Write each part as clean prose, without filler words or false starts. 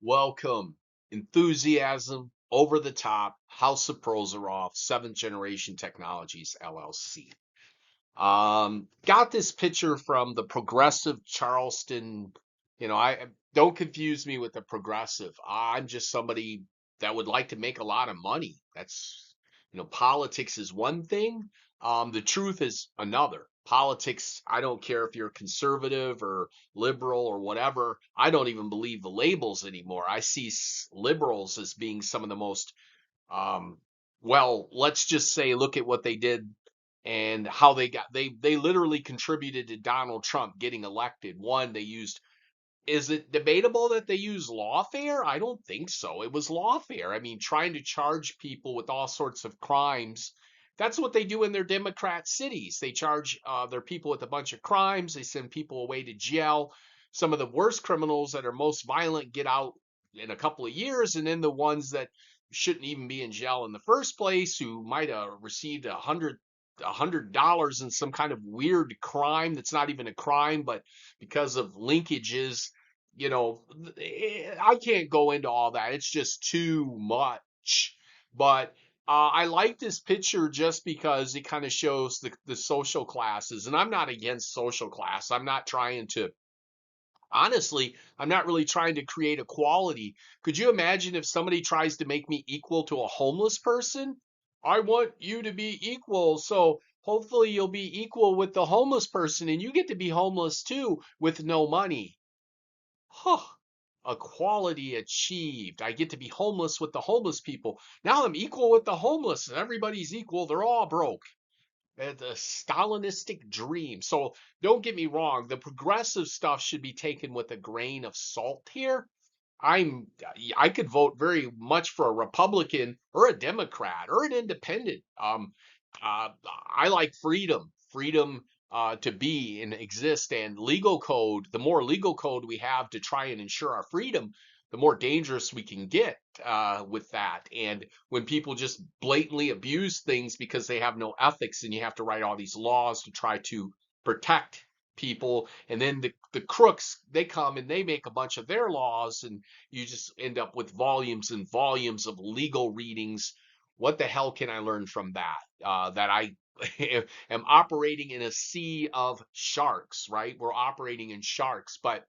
welcome, enthusiasm, over the top, House of Prozorov, seventh generation technologies, LLC. Got this picture from the progressive Charleston. I don't confuse me with the progressive. I'm just somebody that would like to make a lot of money. Politics is one thing. The truth is another. Politics, I don't care if you're conservative or liberal or whatever. I don't even believe the labels anymore. I see liberals as being some of the most, um, well, let's just say, look at what they did and how they literally contributed to Donald Trump getting elected. One, they used, is it debatable that they use lawfare? I don't think so. It was lawfare. I mean, trying to charge people with all sorts of crimes. That's what they do in their Democrat cities. They charge their people with a bunch of crimes. They send people away to jail. Some of the worst criminals that are most violent get out in a couple of years, and then the ones that shouldn't even be in jail in the first place, who might have received $100 in some kind of weird crime that's not even a crime, but because of linkages, I can't go into all that. It's just too much. But I like this picture just because it kind of shows the social classes. And I'm not against social class. Honestly, I'm not really trying to create equality. Could you imagine if somebody tries to make me equal to a homeless person? I want you to be equal. So hopefully you'll be equal with the homeless person and you get to be homeless too with no money. Huh. Equality achieved. I get to be homeless with the homeless people. Now I'm equal with the homeless. Everybody's equal. They're all broke. The Stalinistic dream. So don't get me wrong. The progressive stuff should be taken with a grain of salt here. I'm I could vote very much for a Republican or a Democrat or an independent. I like freedom to be and exist, and legal code. The more legal code we have to try and ensure our freedom, the more dangerous we can get with that. And when people just blatantly abuse things because they have no ethics, and you have to write all these laws to try to protect people, and then the crooks, they come and they make a bunch of their laws, and you just end up with volumes and volumes of legal readings. What the hell can I learn from that? That I am operating in a sea of sharks, right? We're operating in sharks. But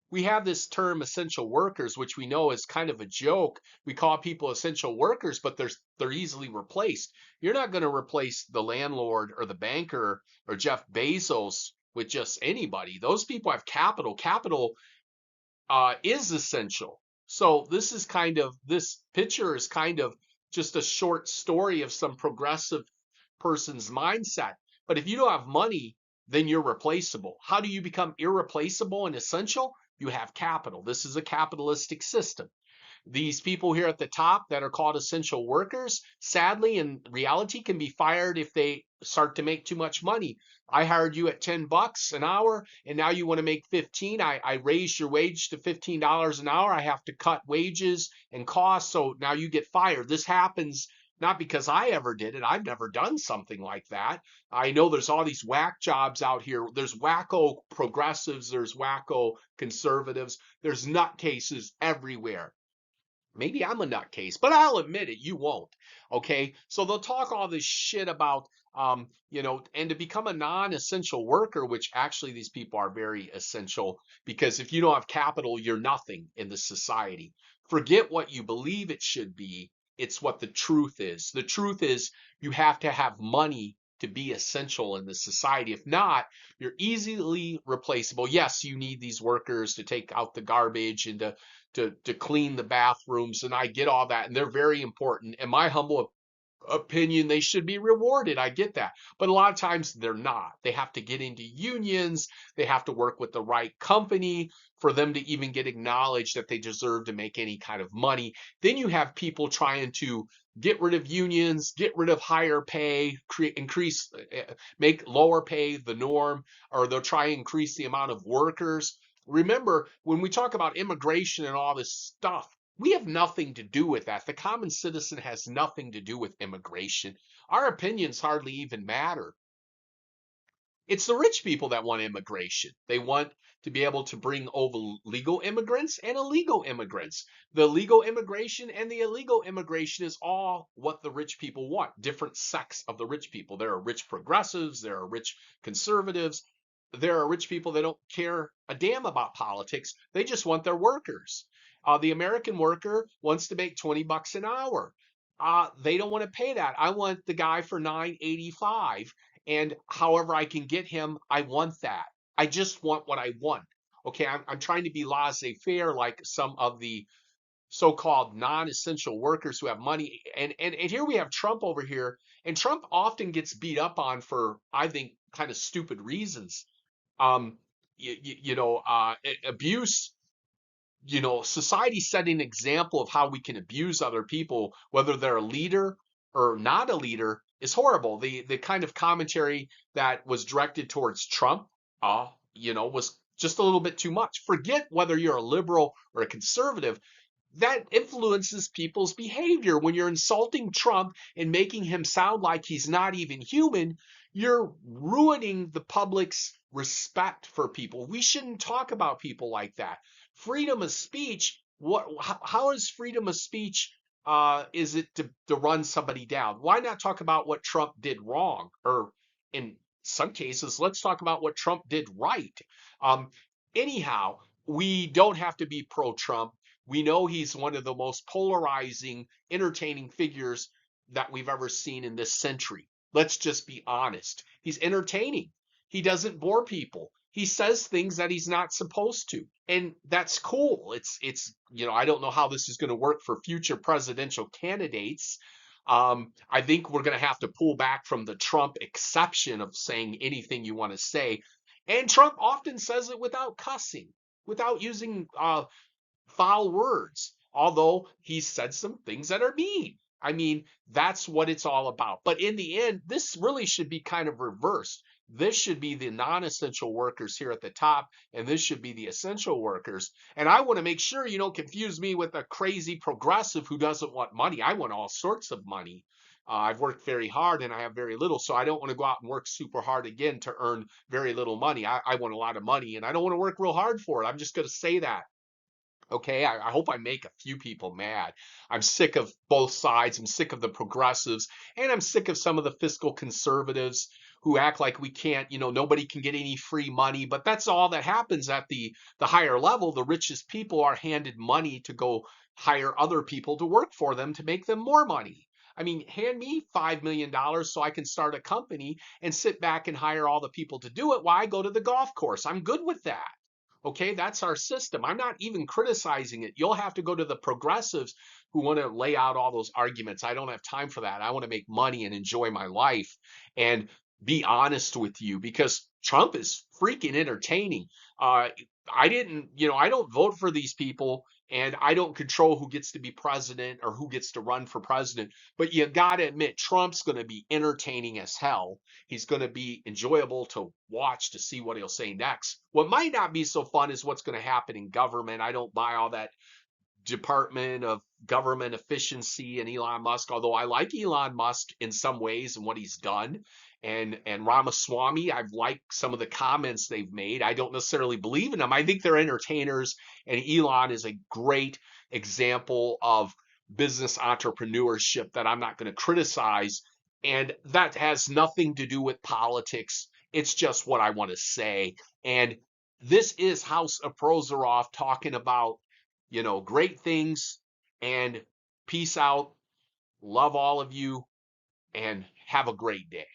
we have this term essential workers, which we know is kind of a joke. We call people essential workers, but they're easily replaced. You're not going to replace the landlord or the banker or Jeff Bezos with just anybody. Those people have capital. Capital is essential. So this picture is kind of just a short story of some progressive person's mindset. But if you don't have money, then you're replaceable. How do you become irreplaceable and essential? You have capital. This is a capitalistic system. These people here at the top that are called essential workers, sadly, in reality, can be fired if they start to make too much money. I hired you at $10 an hour, and now you want to make 15. I raised your wage to $15 an hour. I have to cut wages and costs, so now you get fired. This happens not because I ever did it. I've never done something like that. I know there's all these whack jobs out here. There's wacko progressives, there's wacko conservatives, there's nutcases everywhere. Maybe I'm a nutcase, but I'll admit it, you won't. Okay. So they'll talk all this shit about, and to become a non essential worker, which actually these people are very essential, because if you don't have capital, you're nothing in the society. Forget what you believe it should be. It's what the truth is. The truth is you have to have money to be essential in the society. If not, you're easily replaceable. Yes, you need these workers to take out the garbage and to clean the bathrooms, and I get all that, and they're very important. In my humble opinion, they should be rewarded. I get that. But a lot of times they're not. They have to get into unions, they have to work with the right company for them to even get acknowledged that they deserve to make any kind of money. Then you have people trying to get rid of unions, get rid of higher pay, make lower pay the norm, or they'll try and increase the amount of workers. Remember, when we talk about immigration and all this stuff, we have nothing to do with that. The common citizen has nothing to do with immigration. Our opinions hardly even matter. It's the rich people that want immigration. They want to be able to bring over legal immigrants and illegal immigrants. The legal immigration and the illegal immigration is all what the rich people want, different sects of the rich people. There are rich progressives, there are rich conservatives, there are rich people that don't care a damn about politics. They just want their workers. The American worker wants to make 20 bucks an hour. They don't want to pay that. I want the guy for 9.85, and however I can get him, I want that. I just want what I want. Okay, I'm trying to be laissez-faire like some of the so-called non-essential workers who have money. And here we have Trump over here, and Trump often gets beat up on for, I think, kind of stupid reasons. Um, Abuse. Society setting an example of how we can abuse other people, whether they're a leader or not a leader, is horrible. The kind of commentary that was directed towards Trump, was just a little bit too much. Forget whether you're a liberal or a conservative. That influences people's behavior. When you're insulting Trump and making him sound like he's not even human, you're ruining the public's respect for people. We shouldn't talk about people like that. Freedom of speech, how is freedom of speech, is it to run somebody down? Why not talk about what Trump did wrong? Or in some cases, let's talk about what Trump did right. Um, Anyhow, we don't have to be pro-Trump. We know he's one of the most polarizing, entertaining figures that we've ever seen in this century. Let's just be honest. He's entertaining. He doesn't bore people. He says things that he's not supposed to. And that's cool. I don't know how this is going to work for future presidential candidates. I think we're going to have to pull back from the Trump exception of saying anything you want to say. And Trump often says it without cussing, without using foul words, although he said some things that are mean. I mean, that's what it's all about. But in the end, this really should be kind of reversed. This should be the non essential workers here at the top, and this should be the essential workers. And I want to make sure you don't confuse me with a crazy progressive who doesn't want money. I want all sorts of money. I've worked very hard and I have very little, so I don't want to go out and work super hard again to earn very little money. I want a lot of money and I don't want to work real hard for it. I'm just going to say that. Okay, I hope I make a few people mad. I'm sick of both sides. I'm sick of the progressives, and I'm sick of some of the fiscal conservatives who act like we can't, nobody can get any free money. But that's all that happens at the higher level. The richest people are handed money to go hire other people to work for them to make them more money. I mean, hand me $5 million so I can start a company and sit back and hire all the people to do it while I go to the golf course. I'm good with that. Okay, that's our system. I'm not even criticizing it. You'll have to go to the progressives who want to lay out all those arguments. I don't have time for that. I want to make money and enjoy my life and be honest with you because Trump is freaking entertaining. I don't vote for these people and I don't control who gets to be president or who gets to run for president. But you got to admit, Trump's going to be entertaining as hell. He's going to be enjoyable to watch to see what he'll say next. What might not be so fun is what's going to happen in government. I don't buy all that Department of Government Efficiency and Elon Musk, although I like Elon Musk in some ways and what he's done. And Ramaswamy, I've liked some of the comments they've made. I don't necessarily believe in them. I think they're entertainers, and Elon is a great example of business entrepreneurship that I'm not going to criticize. And that has nothing to do with politics. It's just what I want to say. And this is House of Prozorov talking about great things, and peace out. Love all of you and have a great day.